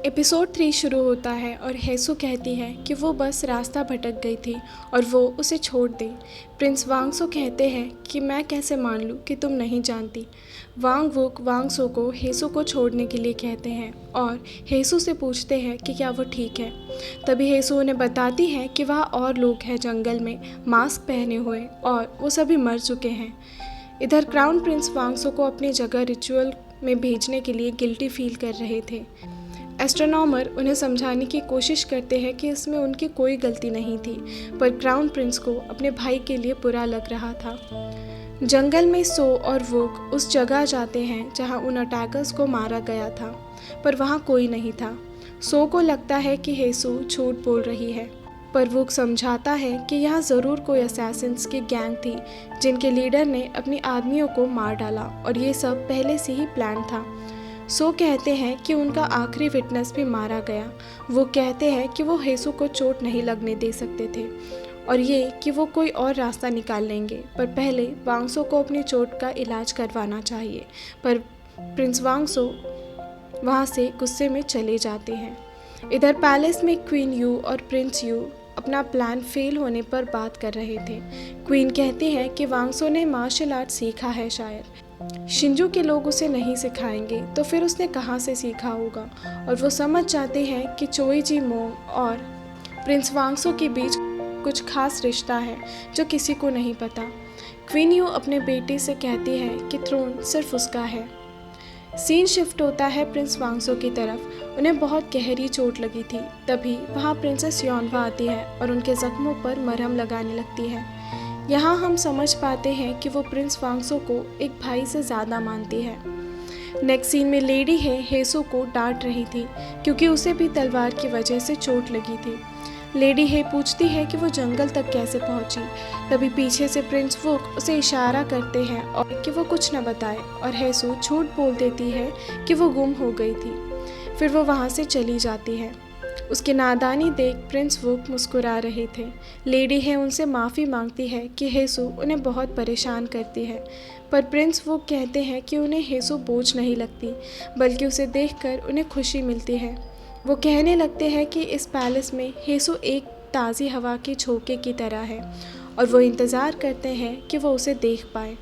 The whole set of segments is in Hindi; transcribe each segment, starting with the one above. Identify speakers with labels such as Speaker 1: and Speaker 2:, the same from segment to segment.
Speaker 1: एपिसोड 3 शुरू होता है और हेसु कहती है कि वो बस रास्ता भटक गई थी और वो उसे छोड़ दे। प्रिंस वांगसो कहते हैं कि मैं कैसे मान लूँ कि तुम नहीं जानती। वांग वुक वांगसो को हेसु को छोड़ने के लिए कहते हैं और हेसु से पूछते हैं कि क्या वो ठीक है। तभी हेसु उन्हें बताती है कि वहाँ और लोग हैं जंगल में मास्क पहने हुए और वो सभी मर चुके हैं। इधर क्राउन प्रिंस वांगसो को अपनी जगह रिचुअल में भेजने के लिए गिल्टी फील कर रहे थे। एस्ट्रोनॉमर उन्हें समझाने की कोशिश करते हैं कि इसमें उनकी कोई गलती नहीं थी, पर क्राउन प्रिंस को अपने भाई के लिए बुरा लग रहा था। जंगल में सो और वुक उस जगह जाते हैं जहां उन अटैकर्स को मारा गया था, पर वहां कोई नहीं था। सो को लगता है कि हेसु झूठ बोल रही है, पर वुक समझाता है कि यहाँ ज़रूर कोई असैसिन्स की गैंग थी जिनके लीडर ने अपने आदमियों को मार डाला और ये सब पहले से ही प्लान था। सो कहते हैं कि उनका आखिरी विटनेस भी मारा गया। वो कहते हैं कि वो हेसु को चोट नहीं लगने दे सकते थे और ये कि वो कोई और रास्ता निकाल लेंगे, पर पहले वांगसो को अपनी चोट का इलाज करवाना चाहिए। पर प्रिंस वांगसो वहाँ से गुस्से में चले जाते हैं। इधर पैलेस में क्वीन यू और प्रिंस यू अपना प्लान फेल होने पर बात कर रहे थे। क्वीन कहती है कि वांगसो ने मार्शल आर्ट सीखा है, शायद शिंजू के लोग उसे नहीं सिखाएंगे तो फिर उसने कहाँ से सीखा होगा। और वो समझ जाते हैं कि चोईजी मोंग और प्रिंस वांगसो के बीच कुछ खास रिश्ता है जो किसी को नहीं पता। क्वीन यू अपने बेटे से कहती है कि थ्रोन सिर्फ उसका है। सीन शिफ्ट होता है प्रिंस वांगसो की तरफ। उन्हें बहुत गहरी चोट लगी थी। तभी वहाँ प्रिंसेस योनवा आती है और उनके जख्मों पर मरहम लगाने लगती है। यहाँ हम समझ पाते हैं कि वो प्रिंस वांगसो को एक भाई से ज़्यादा मानती है। नेक्स्ट सीन में लेडी है हेसु को डांट रही थी क्योंकि उसे भी तलवार की वजह से चोट लगी थी। लेडी है पूछती है कि वो जंगल तक कैसे पहुंची। तभी पीछे से प्रिंस वुक उसे इशारा करते हैं और कि वो कुछ न बताए और हेसु झूठ बोल देती है कि वो गुम हो गई थी। फिर वो वहाँ से चली जाती है। उसकी नादानी देख प्रिंस वुक मुस्कुरा रहे थे। लेडी है उनसे माफ़ी मांगती है कि हेसु उन्हें बहुत परेशान करती है, पर प्रिंस वुक कहते हैं कि उन्हें हेसु बोझ नहीं लगती, बल्कि उसे देखकर उन्हें खुशी मिलती है। वो कहने लगते हैं कि इस पैलेस में हेसु एक ताज़ी हवा के झोंके की तरह है और वो इंतज़ार करते हैं कि वो उसे देख पाए।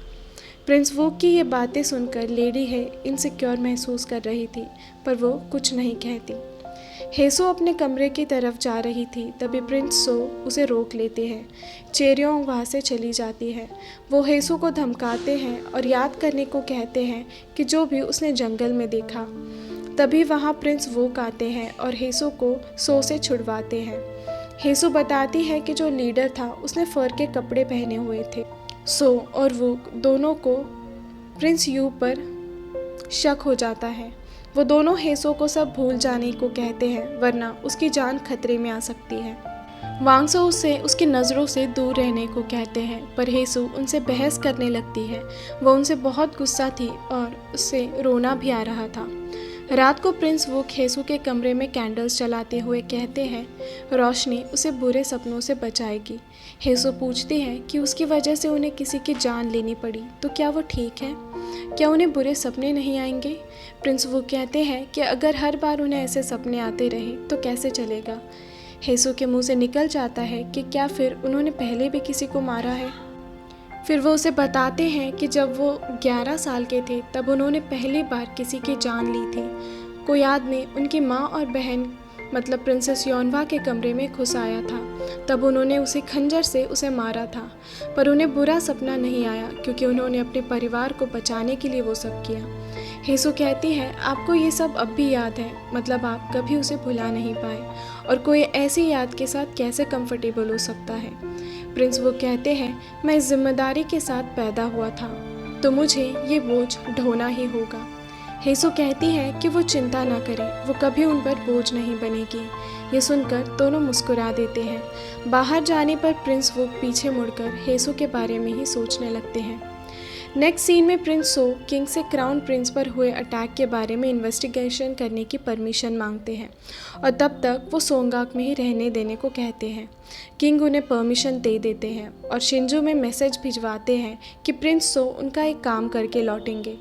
Speaker 1: प्रिंस वुक की ये बातें सुनकर लेडी है इनसिक्योर महसूस कर रही थी, पर वो कुछ नहीं कहती। हेसु अपने कमरे की तरफ जा रही थी, तभी प्रिंस सो उसे रोक लेते हैं। चेरियोंग वहाँ से चली जाती है। वो हेसु को धमकाते हैं और याद करने को कहते हैं कि जो भी उसने जंगल में देखा। तभी वहाँ प्रिंस वुक आते हैं और हेसु को सो से छुड़वाते हैं। हेसु बताती है कि जो लीडर था उसने फर के कपड़े पहने हुए थे। सो और वुक दोनों को प्रिंस यू पर शक हो जाता है। वो दोनों हेसु को सब भूल जाने को कहते हैं, वरना उसकी जान खतरे में आ सकती है। वांगसो उससे उसकी नज़रों से दूर रहने को कहते हैं, पर हेसु उनसे बहस करने लगती है। वो उनसे बहुत गुस्सा थी और उससे रोना भी आ रहा था। रात को प्रिंस वुक हेसु के कमरे में कैंडल्स जलाते हुए कहते हैं रोशनी उसे बुरे सपनों से बचाएगी। हेसु पूछती है कि उसकी वजह से उन्हें किसी की जान लेनी पड़ी तो क्या वो ठीक है, क्या उन्हें बुरे सपने नहीं आएंगे। प्रिंस वुक कहते हैं कि अगर हर बार उन्हें ऐसे सपने आते रहे तो कैसे चलेगा। हेसु के मुंह से निकल जाता है कि क्या फिर उन्होंने पहले भी किसी को मारा है। फिर वो उसे बताते हैं कि जब वो 11 साल के थे तब उन्होंने पहली बार किसी की जान ली थी। कोई आदमी उनकी माँ और बहन मतलब प्रिंसेस योनवा के कमरे में घुस आया था। तब उन्होंने उसे खंजर से उसे मारा था, पर उन्हें बुरा सपना नहीं आया क्योंकि उन्होंने अपने परिवार को बचाने के लिए वो सब किया। हेसु कहती है आपको ये सब अब भी याद है, मतलब आप कभी उसे भुला नहीं पाए, और कोई ऐसी याद के साथ कैसे कंफर्टेबल हो सकता है। प्रिंस वो कहते हैं मैं इस जिम्मेदारी के साथ पैदा हुआ था तो मुझे ये बोझ ढोना ही होगा। हेसु कहती है कि वो चिंता ना करे, वो कभी उन पर बोझ नहीं बनेगी। ये सुनकर दोनों मुस्कुरा देते हैं। बाहर जाने पर प्रिंस वो पीछे मुड़कर हेसु के बारे में ही सोचने लगते हैं। नेक्स्ट सीन में प्रिंस सो किंग से क्राउन प्रिंस पर हुए अटैक के बारे में इन्वेस्टिगेशन करने की परमिशन मांगते हैं और तब तक वो सोंगाक में ही रहने देने को कहते हैं। किंग उन्हें परमिशन दे देते हैं और शिंजू में मैसेज भिजवाते हैं कि प्रिंस सो उनका एक काम करके लौटेंगे।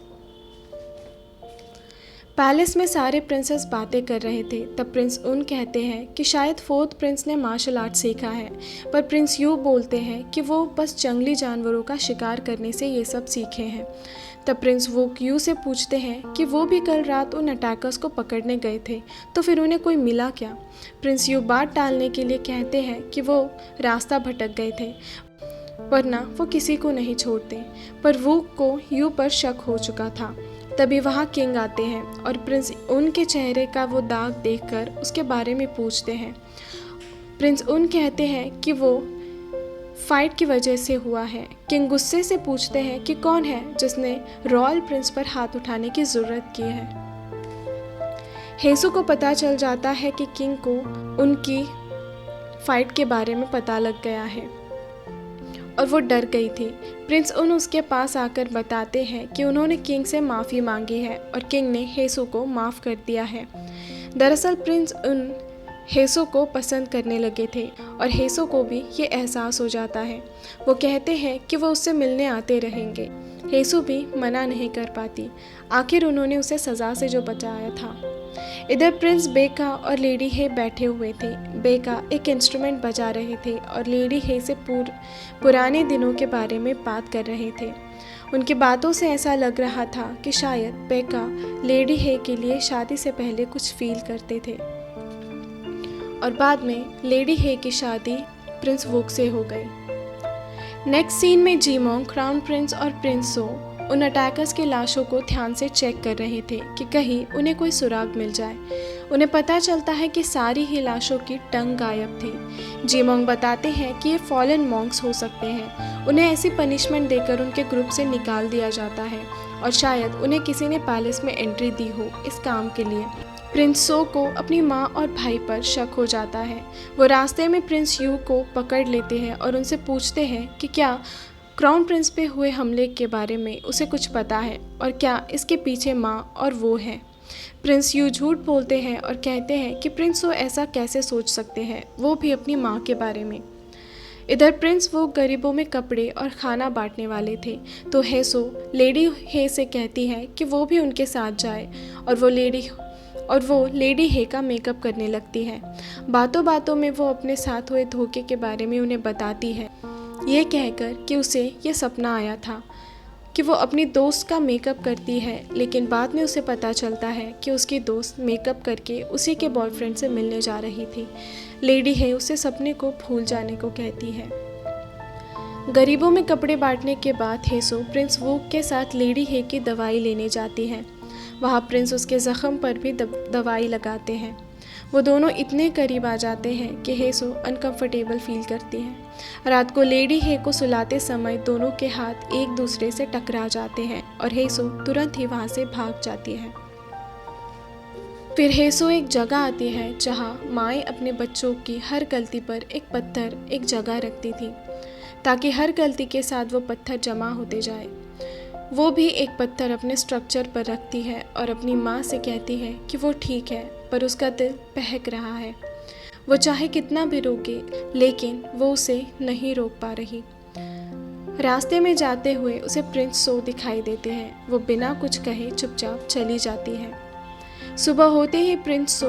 Speaker 1: पैलेस में सारे प्रिंसेस बातें कर रहे थे। तब प्रिंस उन कहते हैं कि शायद फोर्थ प्रिंस ने मार्शल आर्ट सीखा है, पर प्रिंस यू बोलते हैं कि वो बस जंगली जानवरों का शिकार करने से ये सब सीखे हैं। तब प्रिंस वोक यू से पूछते हैं कि वो भी कल रात उन अटैकर्स को पकड़ने गए थे, तो फिर उन्हें कोई मिला क्या। प्रिंस यू बात टालने के लिए कहते हैं कि वो रास्ता भटक गए थे, वरना वो किसी को नहीं छोड़ते। पर वोक को यू पर शक हो चुका था। तभी वहाँ किंग आते हैं और प्रिंस उनके चेहरे का वो दाग देखकर उसके बारे में पूछते हैं। प्रिंस उन कहते हैं कि वो फाइट की वजह से हुआ है। किंग गुस्से से पूछते हैं कि कौन है जिसने रॉयल प्रिंस पर हाथ उठाने की ज़रूरत की है। हेसू को पता चल जाता है कि किंग को उनकी फाइट के बारे में पता लग गया है और वो डर गई थी। प्रिंस उन उसके पास आकर बताते हैं कि उन्होंने किंग से माफ़ी मांगी है और किंग ने हेसू को माफ़ कर दिया है। दरअसल प्रिंस उन हेसो को पसंद करने लगे थे और हेसो को भी ये एहसास हो जाता है। वो कहते हैं कि वो उससे मिलने आते रहेंगे। हेसो भी मना नहीं कर पाती। आखिर उन्होंने उसे सज़ा से जो बचाया था। इधर प्रिंस बेका और लेडी हे बैठे हुए थे। बेका एक इंस्ट्रूमेंट बजा रहे थे और लेडी हे से पुराने दिनों के बारे में बात कर रहे थे। उनकी बातों से ऐसा लग रहा था कि शायद बेका लेडी हे के लिए शादी से पहले कुछ फील करते थे और बाद में लेडी हे की शादी प्रिंस वोक से हो गई। नेक्स्ट सीन में जीमोंग, क्राउन प्रिंस और प्रिंस सो उन अटैकर्स की लाशों को ध्यान से चेक कर रहे थे कि कहीं उन्हें कोई सुराग मिल जाए। उन्हें पता चलता है कि सारी ही लाशों की टंग गायब थी। जीमोंग बताते हैं कि ये फॉलन मॉन्क्स हो सकते हैं। उन्हें ऐसी पनिशमेंट देकर उनके ग्रुप से निकाल दिया जाता है और शायद उन्हें किसी ने पैलेस में एंट्री दी हो इस काम के लिए। प्रिंस सो को अपनी माँ और भाई पर शक हो जाता है। वो रास्ते में प्रिंस यू को पकड़ लेते हैं और उनसे पूछते हैं कि क्या क्राउन प्रिंस पे हुए हमले के बारे में उसे कुछ पता है और क्या इसके पीछे माँ और वो है। प्रिंस यू झूठ बोलते हैं और कहते हैं कि प्रिंस सो ऐसा कैसे सोच सकते हैं, वो भी अपनी माँ के बारे में। इधर प्रिंस वो गरीबों में कपड़े और खाना बांटने वाले थे, तो हेसो लेडी हे से कहती है कि वो भी उनके साथ जाए और वो लेडी हे का मेकअप करने लगती है। बातों बातों में वो अपने साथ हुए धोखे के बारे में उन्हें बताती है, ये कहकर कि उसे ये सपना आया था कि वो अपनी दोस्त का मेकअप करती है, लेकिन बाद में उसे पता चलता है कि उसकी दोस्त मेकअप करके उसी के बॉयफ्रेंड से मिलने जा रही थी। लेडी हे उसे सपने को भूल जाने को कहती है। गरीबों में कपड़े बांटने के बाद हेसो प्रिंस वोक के साथ लेडी हे की दवाई लेने जाती है। वहाँ प्रिंस उसके ज़ख्म पर भी दवाई लगाते हैं। वो दोनों इतने करीब आ जाते हैं कि हेसो अनकंफर्टेबल फील करती है। रात को लेडी हे को सुलाते समय दोनों के हाथ एक दूसरे से टकरा जाते हैं और हेसो तुरंत ही वहाँ से भाग जाती है। फिर हेसो एक जगह आती है जहाँ माएँ अपने बच्चों की हर गलती पर एक पत्थर एक जगह रखती थी, ताकि हर गलती के साथ वो पत्थर जमा होते जाए। वो भी एक पत्थर अपने स्ट्रक्चर पर रखती है और अपनी माँ से कहती है कि वो ठीक है, पर उसका दिल बहक रहा है। वो चाहे कितना भी रोके, लेकिन वो उसे नहीं रोक पा रही। रास्ते में जाते हुए उसे प्रिंस सो दिखाई देते हैं। वो बिना कुछ कहे चुपचाप चली जाती है। सुबह होते ही प्रिंस सो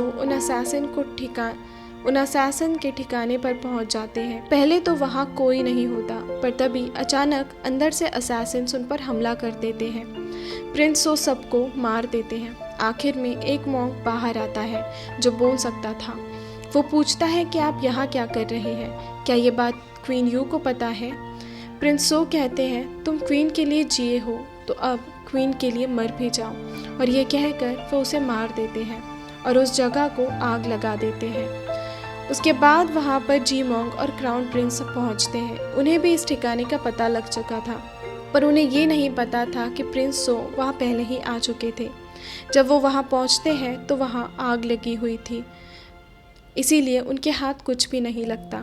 Speaker 1: उन असैसिन के ठिकाने पर पहुंच जाते हैं। पहले तो वहां कोई नहीं होता, पर तभी अचानक अंदर से असैसिन उन पर हमला कर देते हैं। प्रिंस सो सबको मार देते हैं। आखिर में एक मॉन्क बाहर आता है जो बोल सकता था। वो पूछता है कि आप यहाँ क्या कर रहे हैं, क्या ये बात क्वीन यू को पता है। प्रिंस सो कहते हैं तुम क्वीन के लिए जिए हो तो अब क्वीन के लिए मर भी जाओ, और ये कहकर वो उसे मार देते हैं और उस जगह को आग लगा देते हैं। उसके बाद वहाँ पर जीमोंग और क्राउन प्रिंस पहुँचते हैं। उन्हें भी इस ठिकाने का पता लग चुका था, पर उन्हें ये नहीं पता था कि प्रिंस सो वहाँ पहले ही आ चुके थे। जब वो वहाँ पहुँचते हैं तो वहाँ आग लगी हुई थी, इसीलिए उनके हाथ कुछ भी नहीं लगता।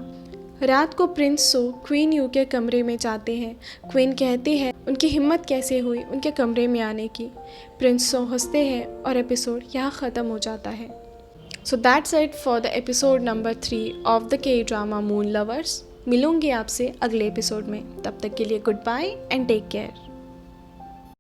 Speaker 1: रात को प्रिंस सो क्वीन यू के कमरे में जाते हैं। क्वीन कहती है उनकी हिम्मत कैसे हुई उनके कमरे में आने की। प्रिंस सो हंसते हैं और एपिसोड यहाँ ख़त्म हो जाता है। So that's it for the episode number 3 of the K drama Moon Lovers. मिलूंगी आपसे अगले एपिसोड में, तब तक के लिए goodbye and take care.